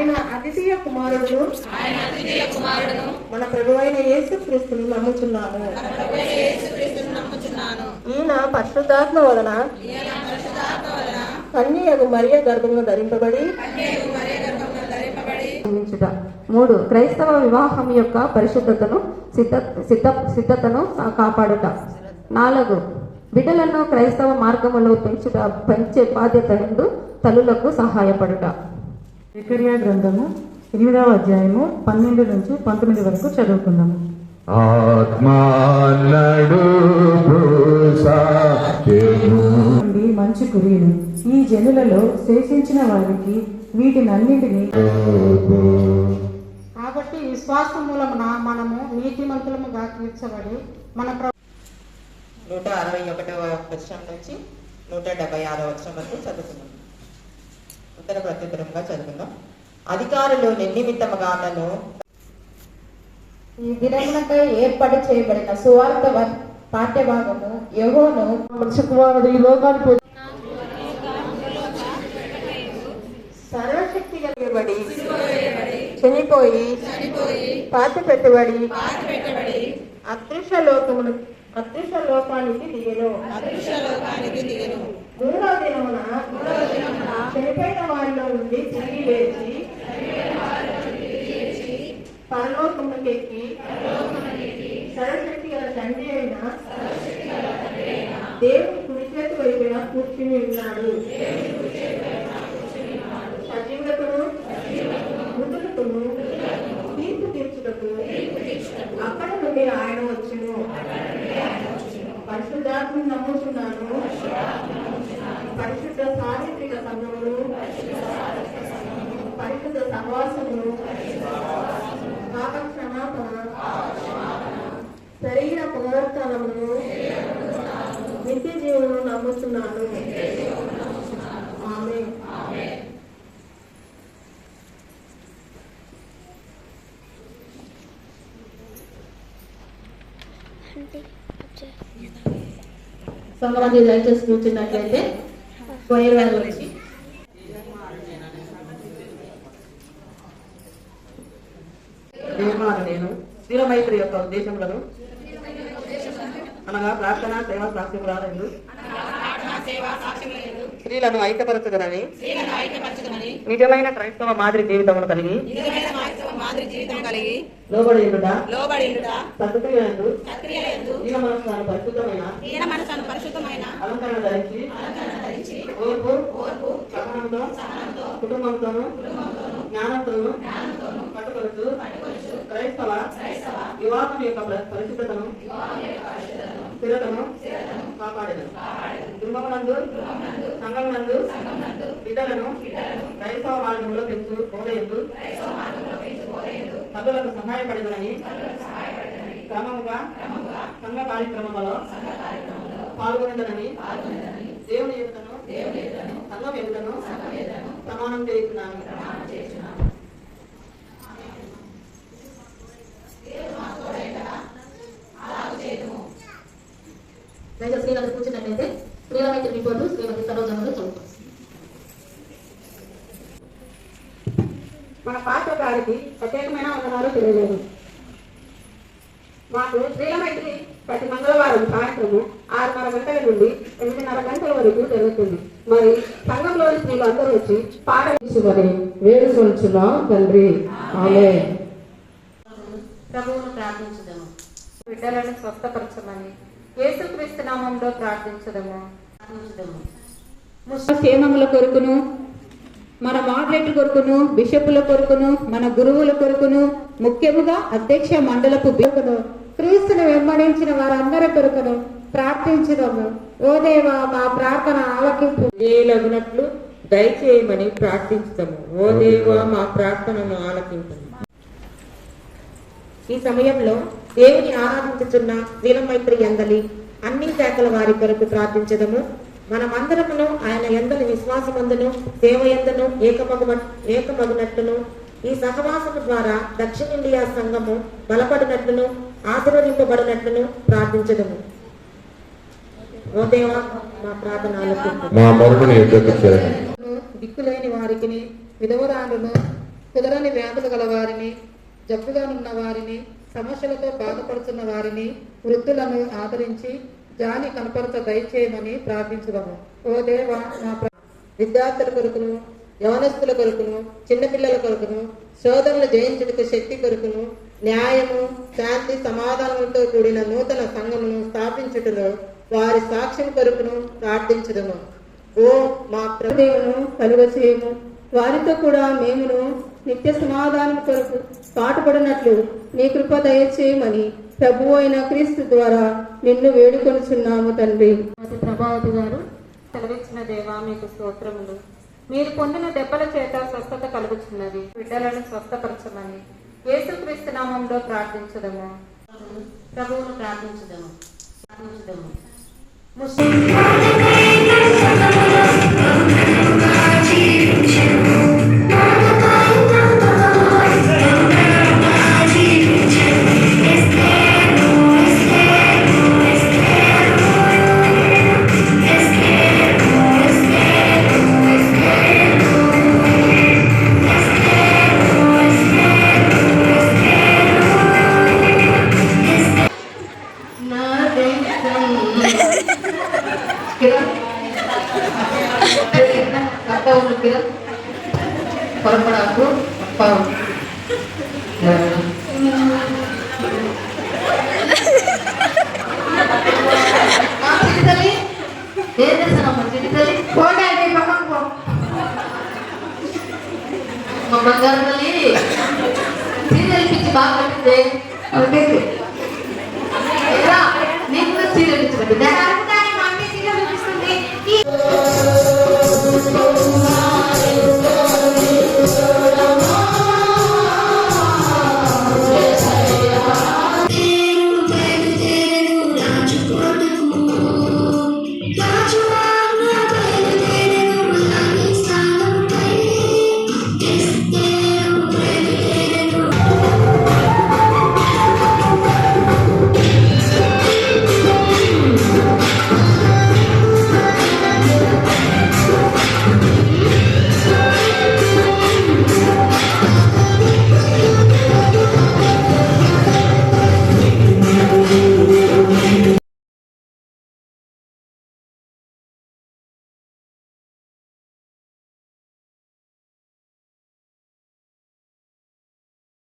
ఆయన అద్వితీయ కుమారుడును మన ప్రభువైన యేసుక్రీస్తును నమ్ముచున్నాను. ఈయన పరిశుద్ధాత్మ వలన కన్యయగు మరియ గర్భమును ధరింపబడి 3. క్రైస్తవ వివాహం యొక్క పరిశుద్ధతను సిద్ధతను కాపాడుట. 4. బిడ్డలను క్రైస్తవ మార్గములో పెంచే బాధ్యత ఎందు తల్లులకు సహాయపడుట. జకర్యా గ్రంథము 8వ అధ్యాయము 12 నుంచి 19 వరకు చదువుకుందాము. మంచి కురియను ఈ జనులలో శేషించిన వారికి వీటినన్నింటినీ. కాబట్టి విశ్వాసం మూలమున మనము నీతిమంతులముగా తీర్చబడి మన 161వ వచనం నుంచి 176వ వచనం వరకు చదువుకున్నాం. ఉత్తర ప్రత్యుత్తరంగా చదువుకుందాం. అధికారులు నిర్నిమిత్తముగా నన్ను ఈ దినమునకై ఏర్పాటు చేయబడిన సువార్త పాఠ్యభాగము యెహోవాను మనుషుకుమారుడు ఈ లోకానికి సర్వశక్తి కలిగబడి చనిపోయి పాత పెట్టబడి అదృశ్య లోకానికి దిగెను. 3వ దినమున చనిపోయిన వారిలో నుండి తిరిగి లేచి పరలోకమునకెక్కి సర్వశక్తి గల తండ్రి అయిన దేవుని కుడి చేతి వైపున కూర్చుని ఉన్నాడు. సజీవులకును మృతులకును తీర్పు తీర్చుటకు అక్కడ నుండి ఆయన వచ్చును. పరిశుద్ధాత్మను నమ్ముచున్నాను. పరిశుద్ధ సార్వత్రిక సంఘమును, పరిశుద్ధ సహవాసమును, పాప క్షమాపణ, శరీర పునరుత్థానమును, నిత్య జీవమును నమ్ముతున్నాను. ఆమేన్. సంగమంది దయచేసి కూర్చున్నట్లయితే పోయేవారు వచ్చి నేను స్థిరమైత్రి యొక్క ఉద్దేశములను అనగా ప్రార్థన సేవా సాక్ష్యములను స్త్రీలను ఐక్యపరచుదనని నిజమైన క్రైస్తవ మాదిరి జీవితమును కలిగి లోబడియుట సత్క్రియలందు ఈయన మనస్సును పరిశుద్ధమైన అలంకరణ ధరించి ఓర్పు సహనంతో కుటుంబంతోను జ్ఞానంతోను పట్టుకొలుచు క్రైస్తవ వివాహం యొక్క పరిశుద్ధతను స్థిరతను కాపాడేదను. కుటుంబమునందు సంఘమునందు బిడ్డలను క్రైస్తవ మార్గంలో పెంచు బోధయందు సభ్యులకు సహాయపడేదని క్రమముగా సంఘ కార్యక్రమంలో పాల్గొనేదనని దేవుని ఎదుటను సంఘం ఎదుటను ప్రమాణం చేస్తున్నాను. శ్రీలంక కూర్చున్నట్లయితే శ్రీలమైతే రిపోర్టు శ్రీమతి సరోజములు చదువుతాం. మన పాత్ర గారికి ప్రత్యేకమైన వందనాలు తెలియలేదు. మాకు శ్రీలమైత్రి ప్రతి మంగళవారం సాయంత్రము 6:30 గంటల నుండి 8:30 గంటల వరకు జరుగుతుంది. మరి సంఘంలోని స్త్రీలు అందరూ వచ్చి పాఠించుకొని వేడుకొనుచున్నా తండ్రి. ఆమేన్. ప్రభువును ప్రార్థించుదాము. బిడ్డలను స్వస్థపరచమని యేసుక్రీస్తు నామములో ప్రార్థించుదాము. క్షేమముల కొరకును, మన మోడరేటర్ కొరకును, బిషపుల కొరకును, మన గురువుల కొరకును, ముఖ్యముగా అధ్యక్ష మండలపు కొరకును, క్రీస్తును వెంబడించిన వారందరి కొరకును ప్రార్థించుదాము. ఓ దేవా, మా ప్రార్థన ఆలకింపు చేయలగినట్లు దయచేయమని ప్రార్థించుదాము. ఓ దేవా, మా ప్రార్థనను ఆలకించు. ఈ సమయంలో దేవుని ఆరాధించుతున్న శ్రీలమైత్రి యందలి అన్ని శాఖల వారి కొరకు ప్రార్థించదము. మనమందరమును ఆయన యందలి విశ్వాసమందును సేవ యందును ఏకమగునట్లును ఈ సహవాసము ద్వారా దక్షిణ ఇండియా సంఘము బలపడినట్లును ఆశీర్వదింపబడినట్లును ప్రార్థించదము. ఓ దేవా, మా ప్రార్థనలకు మా మొరను ఎద్దకు చేయండి. దిక్కులేని వారికి, విధవరాలను, కుదరని వ్యాధులు గల వారిని, జబ్బుగా ఉన్న వారిని, సమస్యలతో బాధపడుతున్న వారిని, వృద్ధులను ఆదరించి జాలి కనపరచ దయచేయమని ప్రార్థించుదాము. ఓ దేవ, విద్యార్థుల కొరకును, యవనస్తుల కొరకును, చిన్నపిల్లల కొరకును, శోధనలు జయించుటకు శక్తి కొరకును, న్యాయము, శాంతి, సమాధానంతో కూడిన నూతన సంఘమును స్థాపించుటలో వారి సాక్ష్యం కొరకును ప్రార్థించుదము. ఓ మా ప్రభువును కలుగచేయము. వారితో కూడా మేమును నిత్య సమాధానం కొరకు పాటుపడినట్లు నీ కృప దయచేయమని ప్రభువు అయిన క్రీస్తు ద్వారా నిన్ను వేడుకొనుచున్నాము తండ్రి. ప్రభావతి గారు సెలవిచ్చిన దేవా మీకు స్తోత్రములు. మీరు పొందిన దెబ్బల చేత స్వస్థత కలుగుతున్నది. బిడ్డలను స్వస్థపరచమని యేసుక్రీస్తు నామంలో ప్రార్థించుదము. ప్రభువును ప్రార్థించుదము. పొరపడాకు ఏం చేస్తానమ్మా చిటితల్లి? పోండి పక్కకు పో. మా బంగారు తల్లి సీరియల్ పిచ్చి బాగా పట్టింది. అవుతుంది. నీకు సీరియల్ పిచ్చి పట్టిందా?